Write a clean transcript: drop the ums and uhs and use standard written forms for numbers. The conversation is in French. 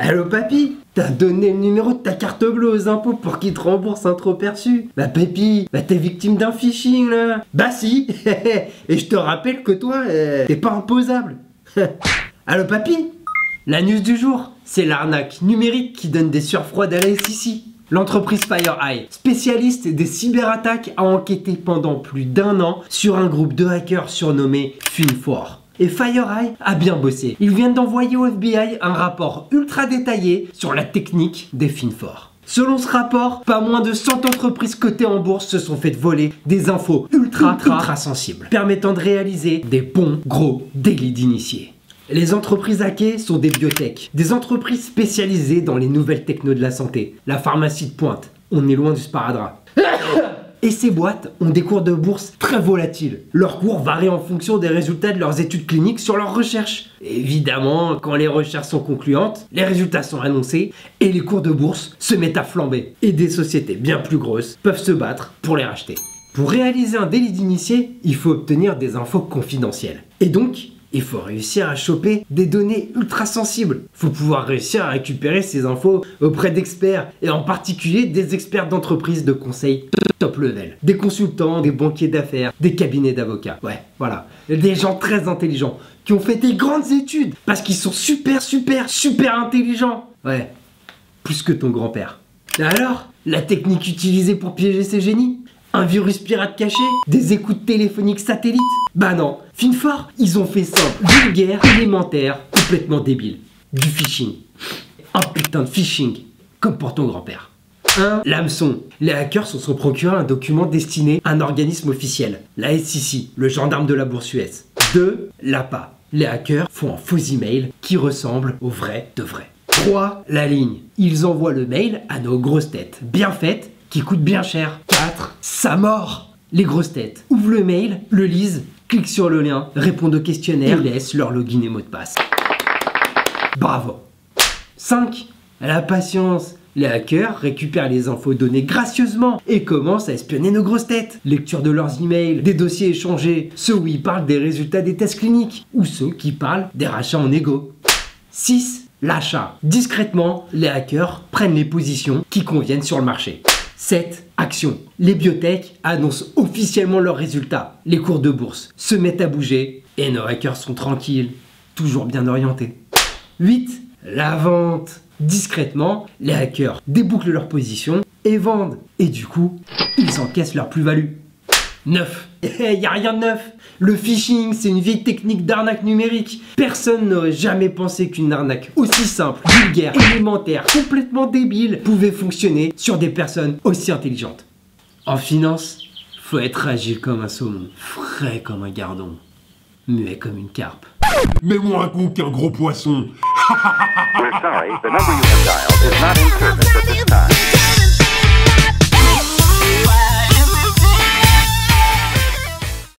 Allô papy, t'as donné le numéro de ta carte bleue aux impôts pour qu'ils te remboursent un trop perçu. Bah papy, t'es victime d'un phishing là. Bah si. Et je te rappelle que toi, t'es pas imposable. Allô papy, la news du jour, c'est l'arnaque numérique qui donne des sueurs froides à la SEC. L'entreprise FireEye, spécialiste des cyberattaques, a enquêté pendant plus d'1 an sur un groupe de hackers surnommé Fin4. Et FireEye a bien bossé. Ils viennent d'envoyer au FBI un rapport ultra détaillé sur la technique des Fin4. Selon ce rapport, pas moins de 100 entreprises cotées en bourse se sont fait voler des infos ultra sensibles, permettant de réaliser des bons gros délits d'initiés. Les entreprises hackées sont des biotech, des entreprises spécialisées dans les nouvelles technos de la santé, la pharmacie de pointe. On est loin du sparadrap. Et ces boîtes ont des cours de bourse très volatiles. Leurs cours varient en fonction des résultats de leurs études cliniques sur leurs recherches. Évidemment, quand les recherches sont concluantes, les résultats sont annoncés et les cours de bourse se mettent à flamber. Et des sociétés bien plus grosses peuvent se battre pour les racheter. Pour réaliser un délit d'initié, il faut obtenir des infos confidentielles. Et donc, il faut réussir à choper des données ultra sensibles. Il faut pouvoir réussir à récupérer ces infos auprès d'experts, et en particulier des experts d'entreprises de conseil top level. Des consultants, des banquiers d'affaires, des cabinets d'avocats. Ouais, voilà. Des gens très intelligents, qui ont fait des grandes études, parce qu'ils sont super intelligents. Ouais, plus que ton grand-père. Et alors, la technique utilisée pour piéger ces génies? Un virus pirate caché? Des écoutes téléphoniques satellites? Bah non, Fin4, ils ont fait simple, vulgaire, élémentaire, complètement débile. Du phishing. Un putain de phishing, comme pour ton grand-père. 1. L'hameçon. Les hackers se sont procurés un document destiné à un organisme officiel, la SEC, le gendarme de la bourse US. 2. L'APA. Les hackers font un faux email qui ressemble au vrai de vrai. 3. La ligne. Ils envoient le mail à nos grosses têtes, bien faites, qui coûtent bien cher. 4. Sa mort. Les grosses têtes ouvrent le mail, le lisent, cliquent sur le lien, répondent au questionnaire et laissent leur login et mot de passe. Bravo. 5. La patience. Les hackers récupèrent les infos données gracieusement et commencent à espionner nos grosses têtes. Lecture de leurs emails, des dossiers échangés, ceux où ils parlent des résultats des tests cliniques ou ceux qui parlent des rachats en égo. 6. L'achat. Discrètement, les hackers prennent les positions qui conviennent sur le marché. 7. Action. Les biotech annoncent officiellement leurs résultats. Les cours de bourse se mettent à bouger et nos hackers sont tranquilles, toujours bien orientés. 8. La vente. Discrètement, les hackers débouclent leur position et vendent. Et du coup, ils encaissent leur plus-value. 9. Y a rien de neuf. Le phishing, c'est une vieille technique d'arnaque numérique. Personne n'aurait jamais pensé qu'une arnaque aussi simple, vulgaire, élémentaire, complètement débile pouvait fonctionner sur des personnes aussi intelligentes. En finance, faut être agile comme un saumon, frais comme un gardon, muet comme une carpe. Mais moins con qu'un gros poisson. We're sorry, the number you have dialed is not in service at this time.